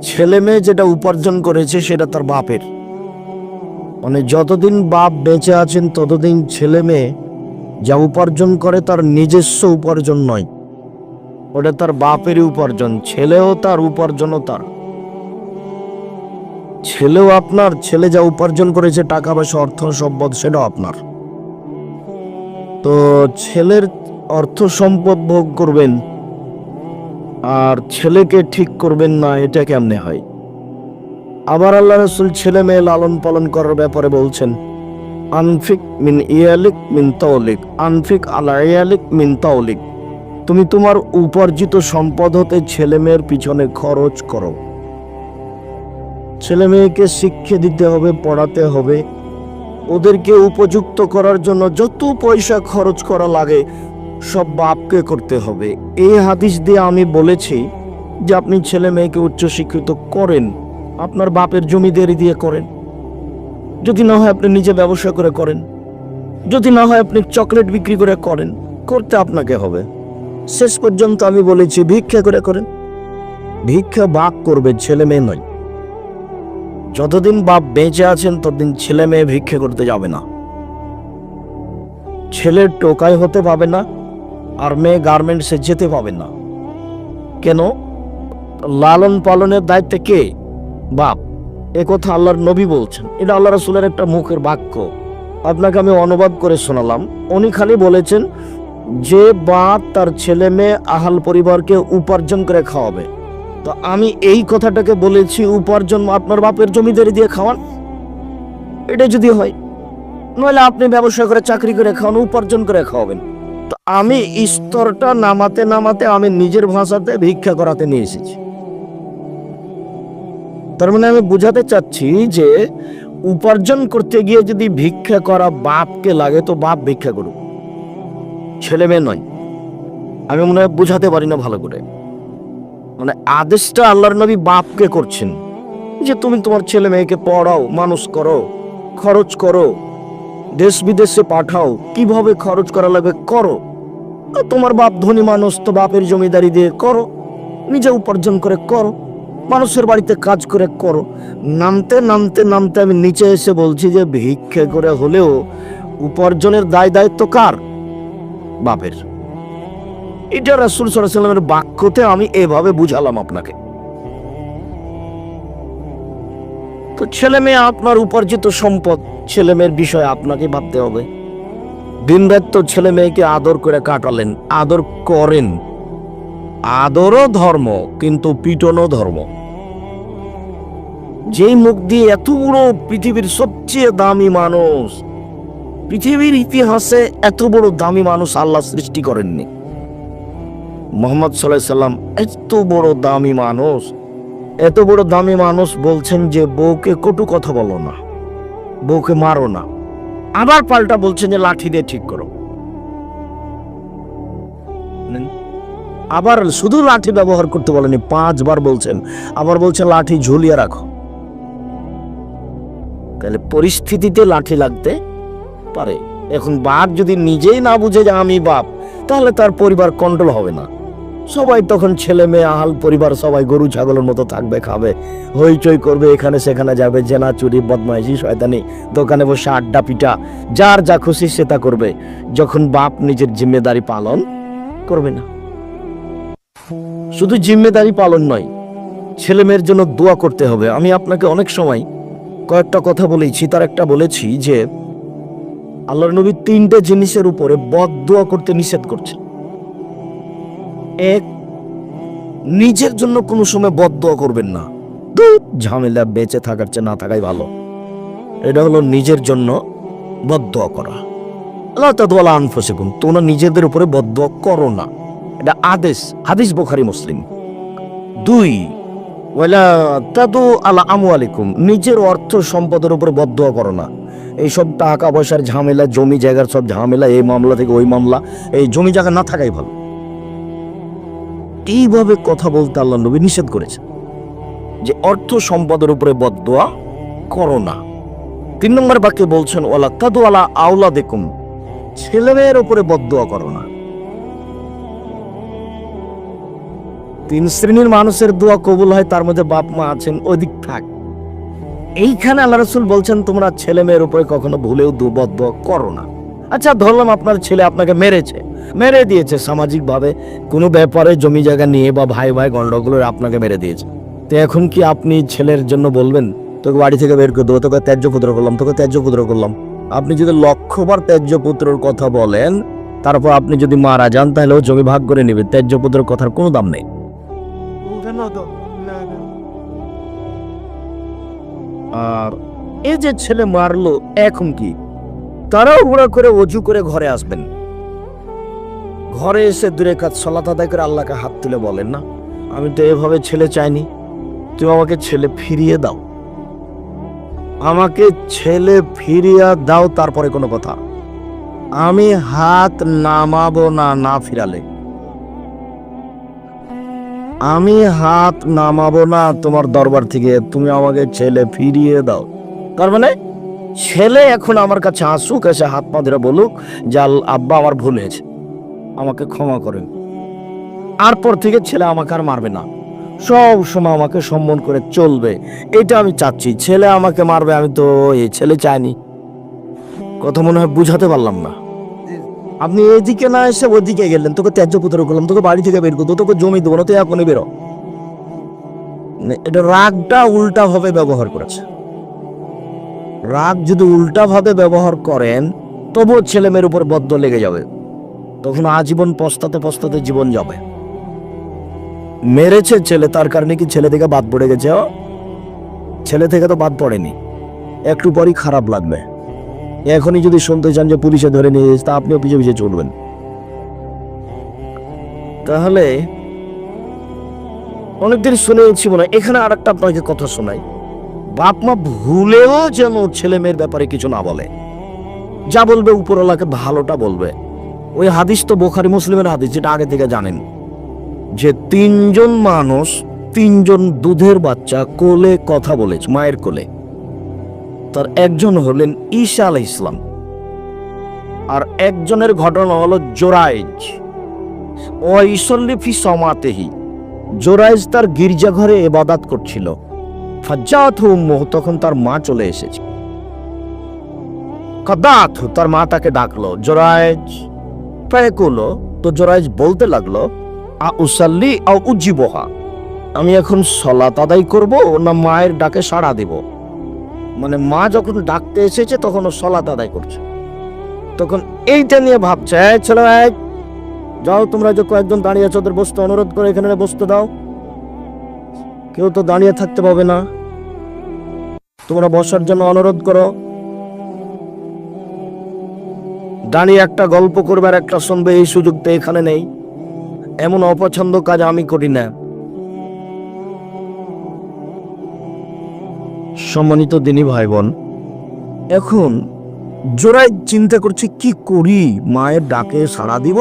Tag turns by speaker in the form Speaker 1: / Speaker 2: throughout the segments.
Speaker 1: ছেলে মেয়ে যেটা উপার্জন করেছে সেটা তার বাপের, মানে যতদিন বাপ বেঁচে আছেন ততদিন ছেলে মেয়ে যা উপার্জন করে তার নিজস্ব উপার্জন নয়, ওটা তার বাপেরই উপার্জন। ছেলেও তার, উপার্জনও তার। ছেলেও আপনার, ছেলে যা উপার্জন করেছে টাকা পয়সা অর্থ সম্পদ সেটাও আপনার। তো ছেলের অর্থ সম্পদ ভোগ করবেন আর ছেলেকে ঠিক করবেন না, এটা কেমনে হয়? আবার আল্লাহ রাসূল ছেলে মেয়ে লালন পালন করার ব্যাপারে বলছেন, আনফিক মিন ইয়ালিক মিন তাওলিক, আনফিক আলা ইয়ালিক মিন তাওলিক, তুমি তোমার উপার্জিত সম্পদ হতে ছেলে মেয়ের পিছনে খরচ করো। ছেলে মেয়েকে শিক্ষা দিতে হবে, পড়াতে হবে, ওদেরকে উপযুক্ত করার জন্য যত পয়সা খরচ করা লাগে সব বাপকে করতে হবে। এই হাদিস দিয়ে আমি বলেছি যে আপনি ছেলে মেয়েকে উচ্চশিক্ষিত করেন, আপনার বাপের জমিদারি দিয়ে করেন, যদি না হয় আপনি নিজে ব্যবসা করে করেন, যদি না হয় আপনি চকলেট বিক্রি করে করেন, করতে আপনাকে হবে। শেষ পর্যন্ত আমি বলেছি ভিক্ষা করে করেন। ভিক্ষা বাপ করবে, ছেলে মেয়ে নয়। যতদিন বাপ বেঁচে আছেন ততদিন ছেলে মেয়ে ভিক্ষা করতে যাবে না। ছেলের টোকাই হতে পাবে না আর মেয়ে গার্মেন্টসে যেতে পাবে না। কেন? লালন পালনের দায়িত্ব কে? বাপ। একথা আল্লাহর নবী বলছেন, এটা আল্লাহ রাসূলের একটা মুখের বাক্য, আপনাকে আমি অনুবাদ করে শোনালাম। উনি খালি বলেছেন যে বাপ তার ছেলে মেয়ে আহাল পরিবারকে উপার্জন করে খাওয়াবে। তো আমি এই কথাটাকে বলেছি উপার্জন আপনার বাপের জমিদারি দিয়ে খাওয়ান, এটা যদি হয়, নইলে আপনি ব্যবসা করে চাকরি করে খাওয়ান, উপার্জন করে খাওয়াবেন। তো আমি স্তরটা নামাতে নামাতে আমি নিজের ভাষাতে ভিক্ষা করাতে নিয়ে এসেছি। তার মানে আমি বুঝাতে চাচ্ছি যে উপার্জন করতে গিয়ে যদি ভিক্ষা করা বাপকে লাগে তো বাপ ভিক্ষা করুক, ছেলে মেয়ে নয়। আমি মনে হয় বুঝাতে পারি না ভালো করে। মানে আদেশটা আল্লাহর নবী বাপকে করছেন যে তুমি তোমার ছেলে মেয়েকে পড়াও, মানুষ করো, খরচ করো, দেশ বিদেশে পাঠাও, কিভাবে খরচ করা লাগবে করো। তোমার বাপ ধনী মানুষ, তো বাপের জমিদারি দিয়ে করো, নিজে উপার্জন করে করো, মানুষের বাড়িতে কাজ করে করো। নামতে নামতে নামতে আমি নিচে এসে বলছি যে ভিক্ষা করে হলেও উপার্জনের দায় দায়িত্ব কার? বাপের। এটা রাসূল সাল্লাল্লাহু আলাইহি ওয়াসাল্লামের বাক্যতে আমি এভাবে বুঝালাম আপনাকে। তো ছেলে মেয়ে আপনার উপার্জিত সম্পদ, ছেলে মেয়ের বিষয়ে আপনাকে ভাবতে হবে। দিন রাত তো ছেলে মেয়েকে আদর করে কাটালেন, আদর করেন। আদরও ধর্ম, কিন্তু পিটনও ধর্ম। যেই মুখ দিয়ে এত বড় পৃথিবীর সবচেয়ে দামি মানুষ, পৃথিবীর ইতিহাসে এত বড় দামি মানুষ আল্লাহ সৃষ্টি করেননি। মুহাম্মদ সাল্লাল্লাহু আলাইহি সাল্লাম এত বড় দামি মানুষ, এত বড় দামি মানুষ বলছেন যে বউকে কটু কথা বলো না, বউকে মারো না। আবার পাল্টা বলছেন যে লাঠি দিয়ে ঠিক করো। আবার শুধু লাঠি ব্যবহার করতে বলেনি, 5 বার বলছেন। আবার বলছেন লাঠি ঝুলিয়ে রাখো। তাহলে পরিস্থিতিতে লাঠি লাগতে পারে। এখন বাপ যদি নিজেই না বুঝে যে আমি বাপ, তাহলে তার পরিবার কন্ট্রোল হবে না। সবাই তখন ছেলে মেয়ে আহাল পরিবার সবাই গরু ছাগলের মতো থাকবে, খাবে, হইচই করবে, এখানে সেখানে যাবে, জেনা চুরি বদমাইশি শয়তানি, দোকানে বসে আড্ডা পিটা, যার যা খুশি সে তা করবে, যখন বাপ নিজের জিম্মেদারি পালন করবে না। শুধু জিম্মেদারি পালন নয়, ছেলে মেয়ের জন্য দোয়া করতে হবে। আমি আপনাকে অনেক সময় কয়েকটা কথা বলেছি, তার একটা বলেছি যে আল্লাহর নবী 3টে জিনিসের উপরে বদদোয়া করতে নিষেধ করছে। এক, নিজের জন্য কোনো সময় বদদোয়া করবেন না, ঝামেলা, বেঁচে থাকার চেয়ে না থাকাই ভালো। এটা হলো নিজের জন্য বদদোয়া করা। আল্লাহ তাআলা আনফুসাকুম, তোমরা নিজেদের উপরে বদদোয়া করো না, এটা আদেশ, হাদিস বুখারী মুসলিম। 2, ওয়ালা তাদু আলা আমওয়ালিকুম, নিজের অর্থ সম্পদের উপরে বদদোয়া করো না। এইসব টাকা পয়সার ঝামেলা, জমি জায়গার সব ঝামেলা, এই মামলা থেকে ওই মামলা, এই জমি জায়গা না থাকাই ভালো। এইভাবে কথা বলতে আল্লাহ নবী নিষেধ করেছেন যে অর্থ সম্পদের উপরে বদদোয়া করো না। 3 নম্বর বাক্যে বলছেন ওয়ালা তাদু আলা আওলাদিকুম, ছেলে মেয়ের উপরে বদদোয়া করো না। তিন শ্রেণীর মানুষের দোয়া কবুল হয়, তার মধ্যে বাপ মা আছেন, ওদিক থাক। এইখানে আল্লাহ রাসূল বলছেন তোমরা ছেলে মেয়ের উপরে কখনো ভুলেও দুর্বদ্ধ করো না। আচ্ছা ধরলাম আপনার ছেলে আপনাকে মেরে দিয়েছে সামাজিক ভাবে, কোনো ব্যাপারে জমি জায়গা নিয়ে বা ভাই ভাই গন্ডগোলে আপনাকে মেরে দিয়েছে, তো এখন কি আপনি ছেলের জন্য বলবেন তোকে বাড়ি থেকে বের করে দেবো, তোকে ত্যায্য পুত্র করলাম? আপনি যদি লক্ষবার ত্যায্য পুত্রের কথা বলেন, তারপর আপনি যদি মারা যান, তাহলে ও জমি ভাগ করে নেবে। ত্যায্য পুত্রের কথার কোনো দাম নেই। আর এই যে ছেলে মারলো, এখন কি তারাও ঘোরা করে অজু করে ঘরে আসবেন, ঘরে এসে দূরে কাজ সালাত আদায় করে আল্লাহকে হাত তুলে বলেন না, আমি তো এভাবে ছেলে চাইনি, তুমি আমাকে ছেলে ফিরিয়ে দাও, আমাকে ছেলে ফিরিয়ে দাও। তারপরে কোনো কথা, আমি হাত নামাবো না, না ফিরালে আমি হাত নামাবো না তোমার দরবার থেকে, তুমি আমাকে ছেলে ফিরিয়ে দাও। তার মানে ছেলে এখন আমার কাছে আসুক, এসে হাত পা ধরে বলুক যে আব্বা আমার ভুল হয়েছে, আমাকে ক্ষমা করেন। আর পর থেকে ছেলে আমাকে আর মারবে না, সব সময় আমাকে সম্মান করে চলবে, এটা আমি চাচ্ছি। ছেলে আমাকে মারবে, আমি তো এই ছেলে চাইনি। কথা মনে হয় বুঝাতে পারলাম না। আপনি এদিকে না এসে ওদিকে গেলেন, তোকে ত্যায্য পুত্র করলাম, তোকে বাড়ি থেকে বের করবো, তোকে জমি দেবো না, তুই এখনই বেরো। এটা রাগটা উল্টা ভাবে ব্যবহার করেছে। রাগ যদি উল্টা ভাবে ব্যবহার করেন, তবুও ছেলে মেয়ের উপর বদ্ধ লেগে যাবে, তখন আজীবন পস্তাতে পস্তাতে জীবন যাবে। মেরেছে ছেলে, তার কারণে কি ছেলে থেকে বাদ পড়ে গেছে? ছেলে থেকে তো বাদ পড়েনি, একটু পরই খারাপ লাগবে। এখনই যদি শুনতে চান যে পুলিশে ধরে নিয়ে যাচ্ছে, তা আপনিও পিছিয়ে পিছিয়ে চলবেন। তাহলে অনেকদিন শুনেছি মনে হয়। এখানে আর একটা আপনাকে কথা শোনাই, বাপ মা ভুলেও যেন ছেলে মেয়ের ব্যাপারে কিছু না বলে, যা বলবে উপরওয়ালাকে ভালোটা বলবে। ওই হাদিস তো বুখারী মুসলিমের হাদিস, যেটা আগে থেকে জানেন, যে তিনজন মানুষ, তিনজন দুধের বাচ্চা কোলে কথা বলেছে, মায়ের কোলে। তার একজন হলেন ঈসা আলাইহিস সালাম, আর একজনের ঘটনা হলো জোরাইজ। ও ইসল্লি ফি সমাতেহি, জোরাইজ তার গির্জাঘরে ইবাদত করছিল। ফাজ্জাতহু উম্মুহু, তখন তার মা চলে এসেছে। কাদাতহু, তার মা তাকে ডাকলো, জোরাইজ। ফায়াকুলু, তো জোরাইজ বলতে লাগলো, আ উসাল্লি আও উজিবহা, আমি এখন সালাত আদায় করব না মায়ের ডাকে সাড়া দেব? মানে মা যখন ডাকতে এসেছে তখন ও সালাত আদায় করছে। তখন এইটা নিয়ে ভাবছে, ছেলে যাও, তোমরা যে কয়েকজন দাঁড়িয়ে আছো ওদের বসতে অনুরোধ করে এখানে বসতে দাও, কেউ তো দাঁড়িয়ে থাকতে পাবে না, তোমরা বসার জন্য অনুরোধ করো। দাঁড়িয়ে একটা গল্প করবে আর একটা শুনবে, এই সুযোগ তো এখানে নেই। এমন অপছন্দ কাজ আমি করি না। সম্মানিত দিনী ভাই বোন, এখন জোরাই চিন্তা করছে কি করি, মায়ের ডাকে সাড়া দিব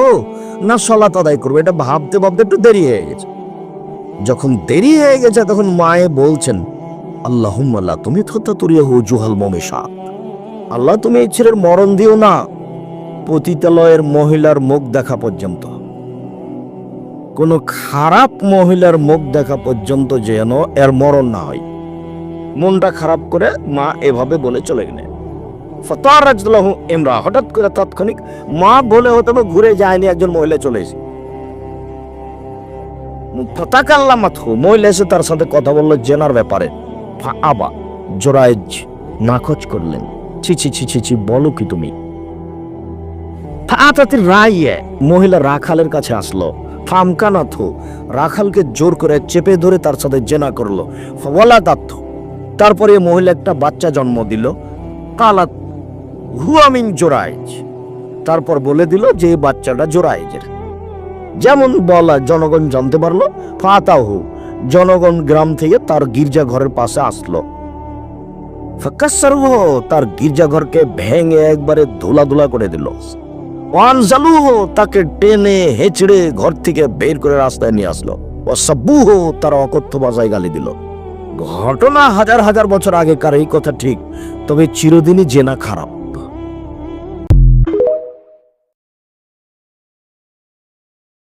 Speaker 1: না সালাত আদায় করবো? এটা ভাবতে ভাবতে একটু দেরি হয়ে গেছে। যখন দেরি হয়ে গেছে তখন মায়ে বলছেন, আল্লাহুম্মা লা তুমিতহু তুরিয়াহু জুহাল মুমিশাত, আল্লাহ তুমি এই ছেলের মরণ দিও না পতিতালয়ের মহিলার মুখ দেখা পর্যন্ত, কোন খারাপ মহিলার মুখ দেখা পর্যন্ত যেন এর মরণ না হয়। মনটা খারাপ করে মা এভাবে বলে চলে গেলেন। ফাতারাজলাহু ইমরা, হঠাৎ করে তাৎক্ষণিক মা বলে হয়তো ঘুরে যায়নি, একজন মহিলা চলে এসে ফাতাকাল্লামাতহু, মহিলা এসে তার সাথে কথা বললো জেনার ব্যাপারে। আবা, জোরাইজ নাকচ করলেন, ছি ছি ছি ছি ছি, বলো কি তুমি? ফাতাতির রাইয়ে, মহিলা রাখালের কাছে আসলো। ফামকানাথু, রাখালকে জোর করে চেপে ধরে তার সাথে জেনা করলো। ওয়ালাদাতহু, তারপরে মহিলা একটা বাচ্চা জন্ম দিল। কালাত হুয়া মিন জোরাইজ, তারপর বলে দিল যে এই বাচ্চাটা জোরাইজের। যেমন বলা জনগণ জানতে পারলো। ফাতাহু, জনগণ গ্রাম থেকে তার গির্জা ঘরের পাশে আসলো। ফাকাসসারহু, তার গির্জা ঘরকে ভেঙে একবারে ধুলা করে দিল। ওয়ানজালুহু, তাকে টেনে হেঁচড়ে ঘর থেকে বের করে রাস্তায় নিয়ে আসলো। ওয়াসাব্বুহু, তার অকথ্য ভাষায় গালি দিল। ঘটনা হাজার হাজার বছর আগেকার, এই কথা ঠিক, তবে চিরদিনই জেনা খারাপ।